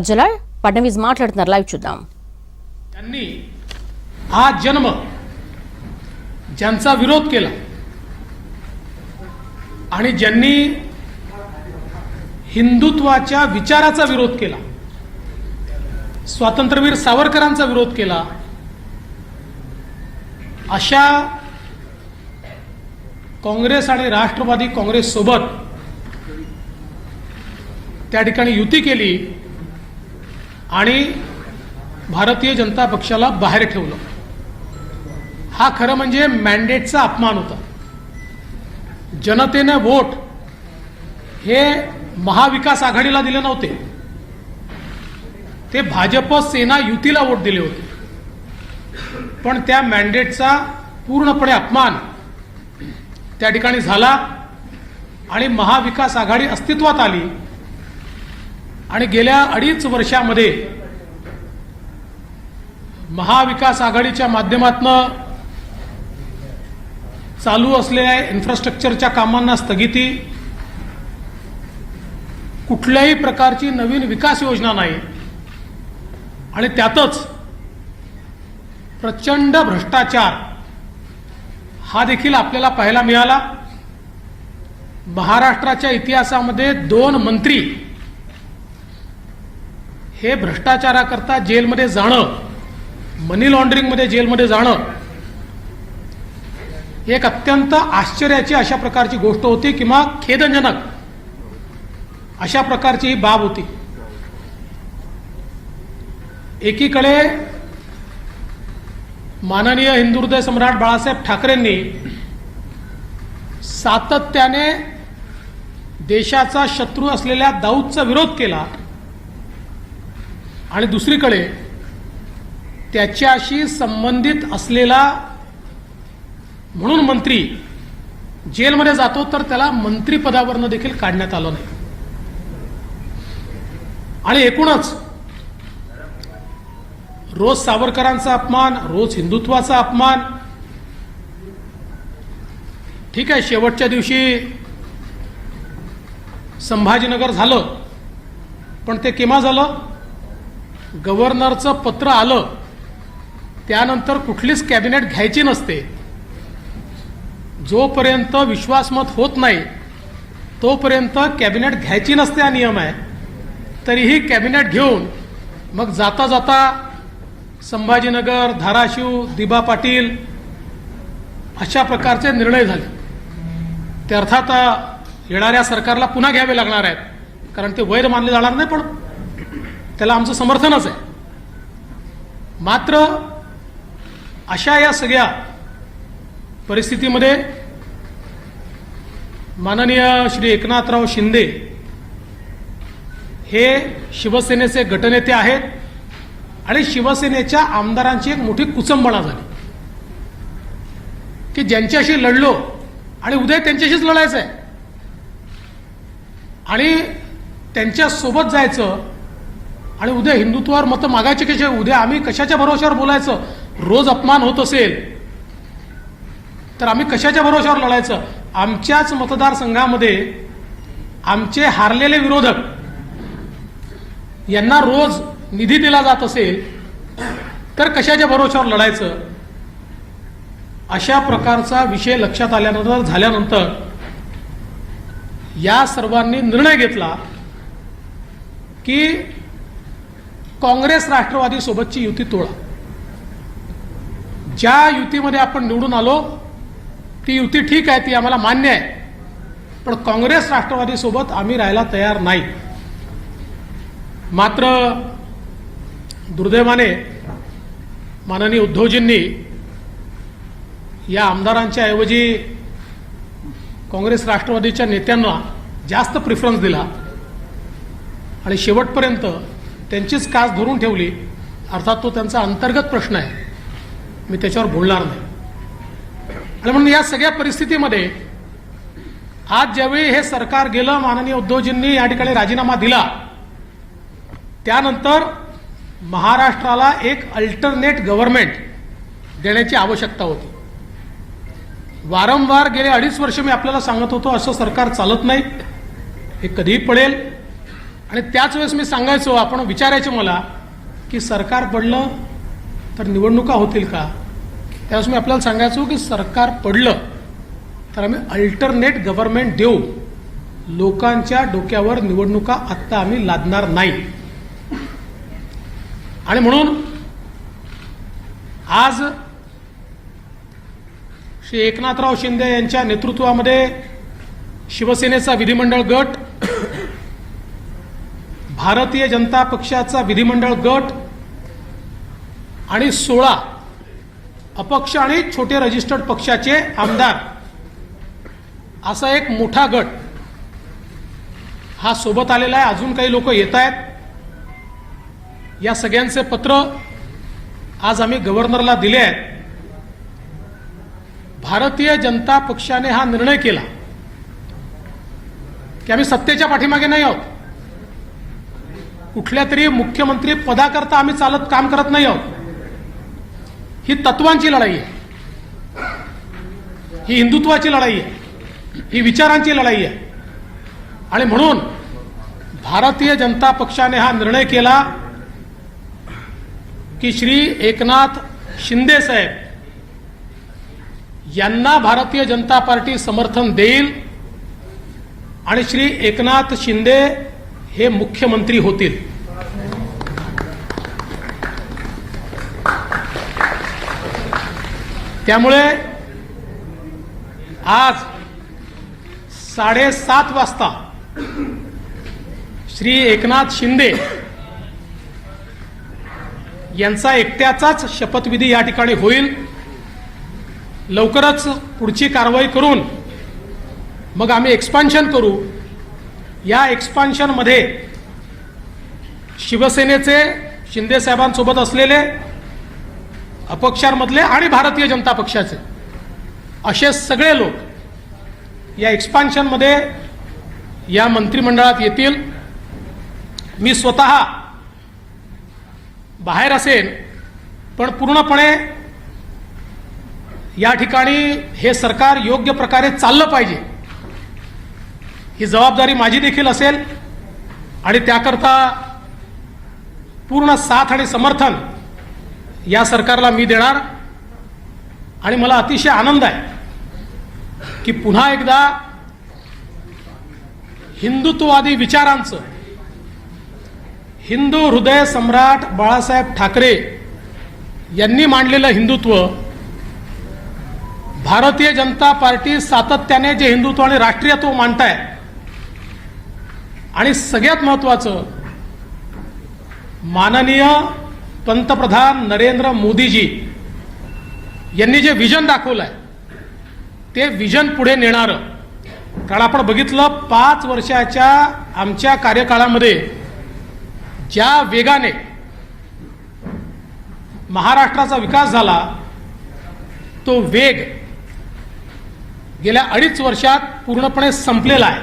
జలాల్ ఫడ్నవీస్ మాట్లాడుతున్నారు. లైవ్ చూద్దాం. त्यांनी हा जन्म ज्यांचा विरोध केला आणि ज्यांनी हिंदुत्वाच्या विचाराचा विरोध केला, स्वातंत्र्यवीर सावरकरांचा विरोध केला, अशा काँग्रेस आणि राष्ट्रवादी काँग्रेस सोबत त्या ठिकाणी युती केली आणि भारतीय जनता पक्षाला बाहेर ठेवलं. हा खरं म्हणजे मॅन्डेटचा अपमान होता. जनतेने वोट हे महाविकास आघाडीला दिले नव्हते, ते भाजप सेना युतीला वोट दिले होते. पण त्या मॅन्डेटचा पूर्णपणे अपमान त्या ठिकाणी झाला आणि महाविकास आघाडी अस्तित्वात आली आणि गेल्या 2.5 वर्षामध्ये महाविकास आघाडीच्या माध्यमातून चालू असलेल्या इन्फ्रास्ट्रक्चरच्या कामांना स्थगिती, कुठल्याही प्रकारची नवीन विकास योजना नाही आणि त्यातच प्रचंड भ्रष्टाचार हा देखील आपल्याला पाहायला मिळाला. महाराष्ट्राच्या इतिहासामध्ये 2 मंत्री हे भ्रष्टाचाराकरता जेलमध्ये जाणं, मनी लॉन्ड्रिंगमध्ये जेलमध्ये जाणं एक अत्यंत आश्चर्याची अशा प्रकारची गोष्ट होती किंवा खेदजनक अशा प्रकारची ही बाब होती. एकीकडे माननीय हिंदुहृदय सम्राट बाळासाहेब ठाकरेंनी सातत्याने देशाचा शत्रू असलेल्या दाऊदचा विरोध केला आणि दुसरीकडे त्याच्याशी संबंधित असलेला म्हणून मंत्री जेलमध्ये जातो तर त्याला मंत्रिपदावरनं देखील काढण्यात आलं नाही. आणि एकूणच रोज सावरकरांचा अपमान, रोज हिंदुत्वाचा अपमान. ठीक आहे, शेवटच्या दिवशी संभाजीनगर झालं, पण ते केव्हा झालं? गव्हर्नरचं पत्र आलं त्यानंतर कुठलीच कॅबिनेट घ्यायची नसते. जोपर्यंत विश्वासमत होत नाही तोपर्यंत कॅबिनेट घ्यायची नसते हा नियम आहे. तरीही कॅबिनेट घेऊन मग जाता जाता संभाजीनगर, धाराशिव, दिबा पाटील अशा प्रकारचे निर्णय झाले. ते अर्थात येणाऱ्या सरकारला पुन्हा घ्यावे लागणार आहेत, कारण ते वैध मानले जाणार नाही, पण त्याला आमचं समर्थनच आहे. मात्र अशा या सगळ्या परिस्थितीमध्ये माननीय श्री एकनाथराव शिंदे हे शिवसेनेचे गटनेते आहेत आणि शिवसेनेच्या आमदारांची एक मोठी कुचंबणा झाली की ज्यांच्याशी लढलो आणि उद्या त्यांच्याशीच लढायचं आहे आणि त्यांच्या सोबत जायचं आणि उद्या हिंदुत्वावर मतं मागायचे कसे, उद्या आम्ही कशाच्या भरोश्यावर बोलायचं? रोज अपमान होत असेल तर आम्ही कशाच्या भरोश्यावर लढायचं? आमच्याच मतदारसंघामध्ये आमचे हारलेले विरोधक यांना रोज निधी दिला जात असेल तर कशाच्या भरोश्यावर लढायचं? अशा प्रकारचा विषय लक्षात आल्यानंतर झाल्यानंतर या सर्वांनी निर्णय घेतला की काँग्रेस राष्ट्रवादी सोबतची युती तोडा. ज्या युतीमध्ये आपण निवडून आलो ती युती ठीक आहे, ती आम्हाला मान्य आहे, पण काँग्रेस राष्ट्रवादी सोबत आम्ही राहायला तयार नाही. मात्र दुर्दैवाने माननीय उद्धवजींनी या आमदारांच्या ऐवजी काँग्रेस राष्ट्रवादीच्या नेत्यांना जास्त प्रिफरन्स दिला आणि शेवटपर्यंत त्यांचीच कास धरून ठेवली. अर्थात तो त्यांचा अंतर्गत प्रश्न आहे, मी त्याच्यावर बोलणार नाही. आणि म्हणून या सगळ्या परिस्थितीमध्ये आज ज्यावेळी हे सरकार गेलं, माननीय उद्धवजींनी या ठिकाणी राजीनामा दिला, त्यानंतर महाराष्ट्राला एक अल्टरनेट गव्हर्नमेंट देण्याची आवश्यकता होती. वारंवार गेले 2.5 वर्ष मी आपल्याला सांगत होतो असं सरकार चालत नाही, हे कधीही पडेल. आणि त्याच वेळेस मी सांगायचो, आपण विचारायचे मला की सरकार पडलं तर निवडणुका होतील का. त्यावेळेस मी आपल्याला सांगायचो की सरकार पडलं तर आम्ही अल्टरनेट गव्हर्नमेंट देऊ, लोकांच्या डोक्यावर निवडणुका आत्ता आम्ही लादणार नाही. आणि म्हणून आज श्री एकनाथराव शिंदे यांच्या नेतृत्वामध्ये शिवसेनेचा विधिमंडळ गट, भारतीय जनता पक्षाचा विधिमंडळ गट आणि 16 अपक्ष आणि छोटे रजिस्टर्ड पक्षाचे आमदार असा एक मोठा गट हा सोबत आलेला आहे. अजून काही लोक येत आहेत. या सगळ्यांचे पत्र आज आम्ही गव्हर्नरला दिले आहेत. भारतीय जनता पक्षाने हा निर्णय केला की आम्ही सत्तेच्या पाठीमागे नाही आहोत, कुठल्या तरी मुख्यमंत्री पदाकरता आम्ही काम करत नाही आहोत. ही तत्वांची लढाई आहे, ही हिंदुत्वाची लढाई आहे, ही विचारांची लढाई आहे. आणि म्हणून भारतीय जनता पक्षाने हा निर्णय केला की श्री एकनाथ शिंदे साहेब यांना भारतीय जनता पार्टी समर्थन देईल आणि श्री एकनाथ शिंदे हे मुख्यमंत्री होतील. त्यामुळे आज 7:30 वाजता श्री एकनाथ शिंदे यांचा एकट्याचाच शपथविधी या ठिकाणी होईल. लवकरच पुढची कारवाई करून मग आम्ही एक्सपान्शन करू. या एक्सपान्शनमध्ये शिवसेनेचे शिंदे साहेबांसोबत असलेले अपक्षांमधले आणि भारतीय जनता पक्षाचे असे सगळे लोक या एक्सपान्शनमध्ये या मंत्रिमंडळात येतील. मी स्वतः बाहेर असेन, पण पूर्णपणे या ठिकाणी हे सरकार योग्य प्रकारे चाललं पाहिजे ही जबाबदारी माझी देखील असेल आणि त्याकरता पूर्ण साथ आणि समर्थन या सरकारला मी देणार. आणि मला अतिशय आनंद आहे की पुन्हा एकदा हिंदुत्ववादी विचारांचं हिंदू हृदय सम्राट बाळासाहेब ठाकरे यांनी मांडलेलं हिंदुत्व, भारतीय जनता पार्टी सातत्याने जे हिंदुत्व आणि राष्ट्रीयत्व मांडताय आणि सगळ्यात महत्त्वाचं माननीय पंतप्रधान नरेंद्र मोदीजी यांनी जे विजन दाखवलंय ते विजन पुढे नेणारं. कारण आपण बघितलं 5 वर्षाच्या आमच्या कार्यकाळामध्ये ज्या वेगाने महाराष्ट्राचा विकास झाला तो वेग गेल्या 2.5 वर्षात पूर्णपणे संपलेला आहे.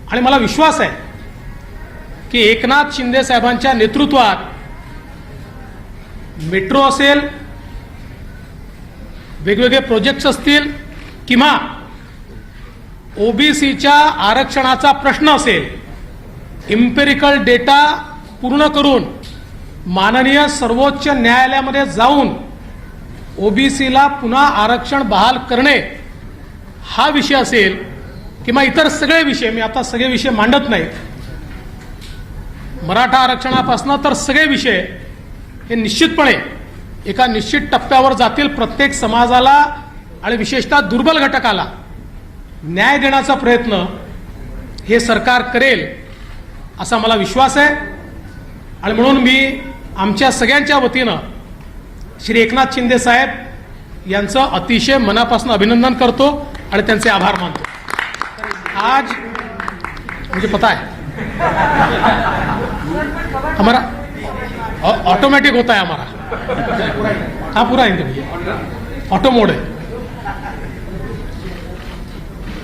आणि मला विश्वास आहे की एकनाथ शिंदे साहेबांच्या नेतृत्वात मेट्रो असेल, वेगवेगळे प्रोजेक्ट्स असतील किंवा ओबीसीच्या आरक्षणाचा प्रश्न असेल, इम्पेरिकल डेटा पूर्ण करून माननीय सर्वोच्च न्यायालयामध्ये जाऊन ओबीसीला पुन्हा आरक्षण बहाल करणे हा विषय असेल किंवा इतर सगळे विषय, मी आता सगळे विषय मांडत नाही, मराठा आरक्षणापासून तर सगळे विषय हे निश्चितपणे एका निश्चित टप्प्यावर जातील. प्रत्येक समाजाला आणि विशेषतः दुर्बल घटकाला न्याय देण्याचा प्रयत्न हे सरकार करेल असा मला विश्वास आहे. आणि म्हणून मी आमच्या सगळ्यांच्या वतीनं श्री एकनाथ शिंदे साहेब यांचं अतिशय मनापासून अभिनंदन करतो आणि त्यांचे आभार मानतो. आज मुझे पता है हमारा ऑटोमेटिक होता है, हमारा हाँ पूरा इनका ऑटो मोड है.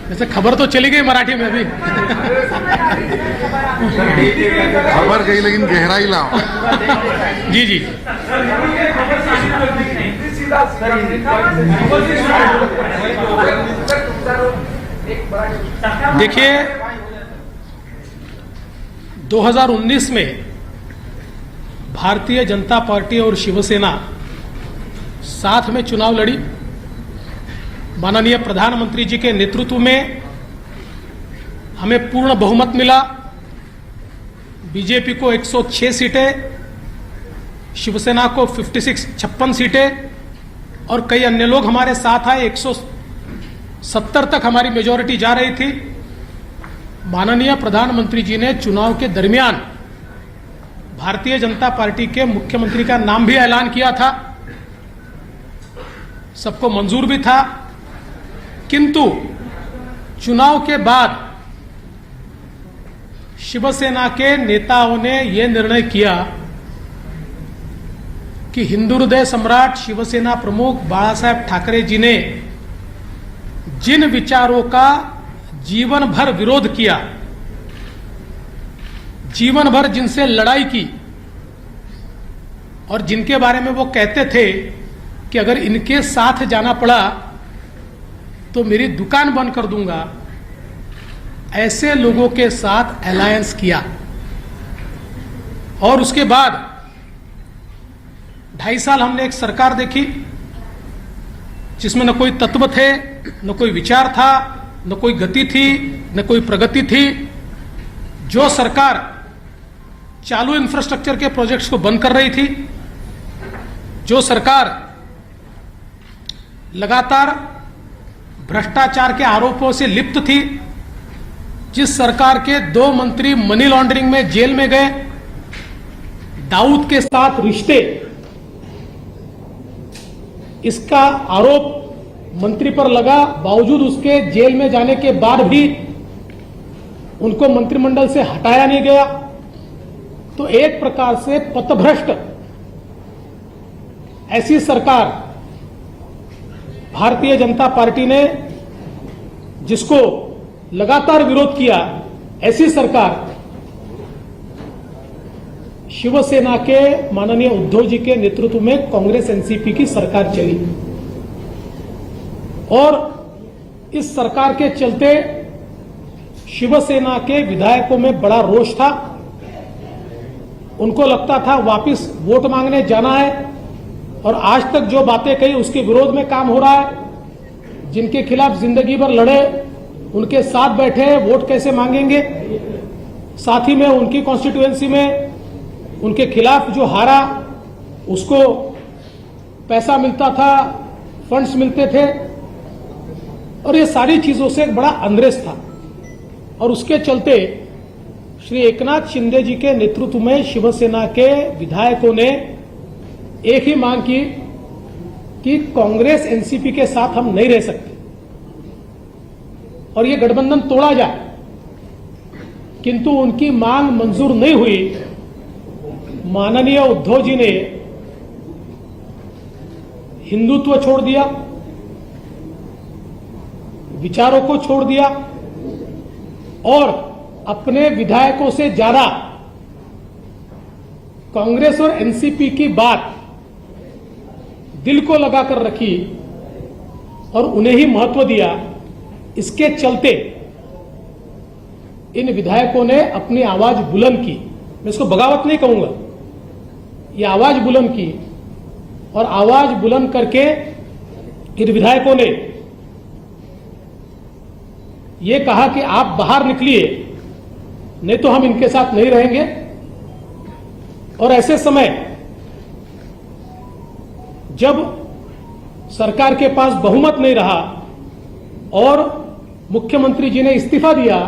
जैसे खबर तो चली गई मराठी में भी खबर गई लेकिन गहराई लाओ. जी जी देखिए 2019 में भारतीय जनता पार्टी और शिवसेना साथ में चुनाव लड़ी। माननीय प्रधानमंत्री जी के नेतृत्व में हमें पूर्ण बहुमत मिला। बीजेपी को 106 सीटें, शिवसेना को 56 सीटें और कई अन्य लोग हमारे साथ आए। 170 तक हमारी मेजॉरिटी जा रही थी। माननीय प्रधानमंत्री जी ने चुनाव के दरमियान भारतीय जनता पार्टी के मुख्यमंत्री का नाम भी ऐलान किया था, सबको मंजूर भी था। किंतु चुनाव के बाद शिवसेना के नेताओं ने यह निर्णय किया कि हिंदू हृदय सम्राट शिवसेना प्रमुख बाला साहेब ठाकरे जी ने जिन विचारों का जीवन भर विरोध किया, जीवन भर जिनसे लड़ाई की और जिनके बारे में वो कहते थे कि अगर इनके साथ जाना पड़ा तो मेरी दुकान बंद कर दूंगा, ऐसे लोगों के साथ अलायंस किया। और उसके बाद 2.5 साल हमने एक सरकार देखी जिसमें न कोई तत्व थे, न कोई विचार था, न कोई गति थी, न कोई प्रगति थी। जो सरकार चालू इंफ्रास्ट्रक्चर के प्रोजेक्ट्स को बंद कर रही थी, जो सरकार लगातार भ्रष्टाचार के आरोपों से लिप्त थी, जिस सरकार के 2 मंत्री मनी लॉन्ड्रिंग में जेल में गए, दाऊद के साथ रिश्ते, इसका आरोप मंत्री पर लगा, बावजूद उसके जेल में जाने के बाद भी उनको मंत्रिमंडल से हटाया नहीं गया। तो एक प्रकार से पथभ्रष्ट ऐसी सरकार भारतीय जनता पार्टी ने, जिसको लगातार विरोध किया, ऐसी सरकार शिवसेना के माननीय उद्धव जी के नेतृत्व में कांग्रेस एनसीपी की सरकार चली। और इस सरकार के चलते शिवसेना के विधायकों में बड़ा रोष था। उनको लगता था वापस वोट मांगने जाना है और आज तक जो बातें कही उसके विरोध में काम हो रहा है। जिनके खिलाफ जिंदगी भर लड़े उनके साथ बैठे, वोट कैसे मांगेंगे? साथ ही में उनकी कॉन्स्टिट्यूएंसी में उनके खिलाफ जो हारा उसको पैसा मिलता था, फंड्स मिलते थे और ये सारी चीजों से एक बड़ा अनरेस्ट था। और उसके चलते श्री एकनाथ शिंदे जी के नेतृत्व में शिवसेना के विधायकों ने एक ही मांग की कि कांग्रेस एनसीपी के साथ हम नहीं रह सकते और ये गठबंधन तोड़ा जाए। किंतु उनकी मांग मंजूर नहीं हुई। माननीय उद्धव जी ने हिंदुत्व छोड़ दिया, विचारों को छोड़ दिया और अपने विधायकों से ज्यादा कांग्रेस और एनसीपी की बात दिल को लगाकर रखी और उन्हें ही महत्व दिया। इसके चलते इन विधायकों ने अपनी आवाज बुलंद की। मैं इसको बगावत नहीं कहूंगा, ये आवाज बुलंद की और आवाज बुलंद करके इन विधायकों ने ये कहा कि आप बाहर निकलिए, नहीं तो हम इनके साथ नहीं रहेंगे। और ऐसे समय जब सरकार के पास बहुमत नहीं रहा और मुख्यमंत्री जी ने इस्तीफा दिया,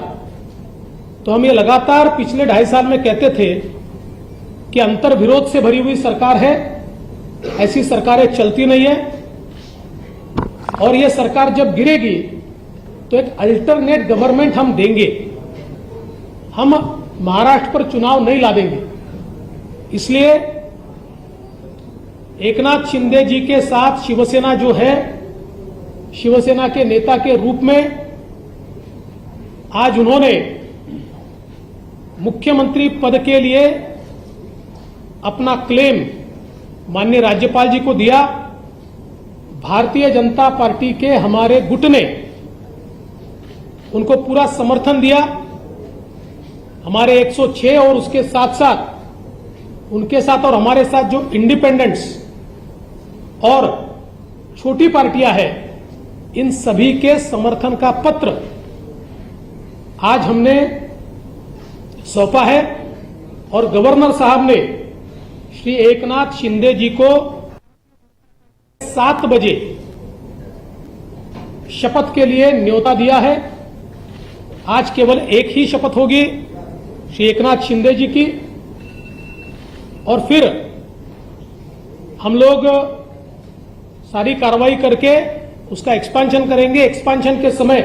तो हम ये लगातार पिछले 2.5 साल में कहते थे कि अंतर विरोध से भरी हुई सरकार है, ऐसी सरकारें चलती नहीं है और ये सरकार जब गिरेगी तो एक अल्टरनेट गवर्नमेंट हम देंगे, हम महाराष्ट्र पर चुनाव नहीं ला देंगे। इसलिए एकनाथ शिंदे जी के साथ शिवसेना जो है, शिवसेना के नेता के रूप में आज उन्होंने मुख्यमंत्री पद के लिए अपना क्लेम माननीय राज्यपाल जी को दिया। भारतीय जनता पार्टी के हमारे गुट ने उनको पूरा समर्थन दिया। हमारे 106 और उसके साथ साथ उनके साथ और हमारे साथ जो इंडिपेंडेंट्स और छोटी पार्टियां हैं, इन सभी के समर्थन का पत्र आज हमने सौंपा है और गवर्नर साहब ने श्री एकनाथ शिंदे जी को 7 बजे शपथ के लिए न्योता दिया है। आज केवल एक ही शपथ होगी श्री एकनाथ शिंदे जी की, और फिर हम लोग सारी कार्रवाई करके उसका एक्सपांशन करेंगे। एक्सपांशन के समय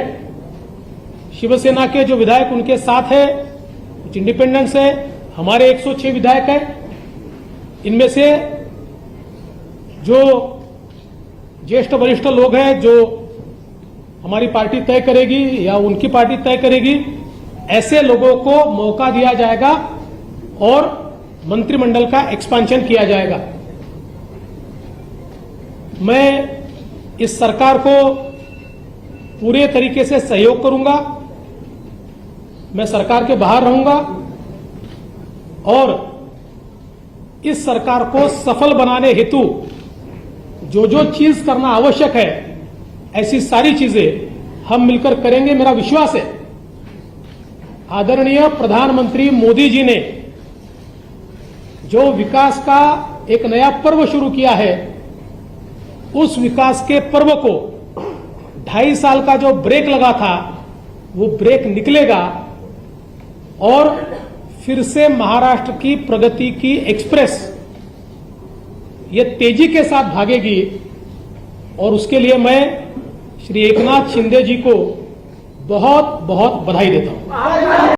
शिवसेना के जो विधायक उनके साथ है, कुछ इंडिपेंडेंट्स है, हमारे 106 विधायक हैं। इनमें से जो ज्येष्ठ वरिष्ठ लोग हैं, जो हमारी पार्टी तय करेगी या उनकी पार्टी तय करेगी, ऐसे लोगों को मौका दिया जाएगा और मंत्रिमंडल का एक्सपांशन किया जाएगा। मैं इस सरकार को पूरे तरीके से सहयोग करूंगा। मैं सरकार के बाहर रहूंगा और इस सरकार को सफल बनाने हेतु जो जो चीज करना आवश्यक है, ऐसी सारी चीजें हम मिलकर करेंगे। मेरा विश्वास है आदरणीय प्रधानमंत्री मोदी जी ने जो विकास का एक नया पर्व शुरू किया है, उस विकास के पर्व को 2.5 साल का जो ब्रेक लगा था, वो ब्रेक निकलेगा और फिर से महाराष्ट्र की प्रगति की एक्सप्रेस ये तेजी के साथ भागेगी। और उसके लिए मैं श्री एकनाथ शिंदे जी को बहुत बहुत बधाई देता हूं।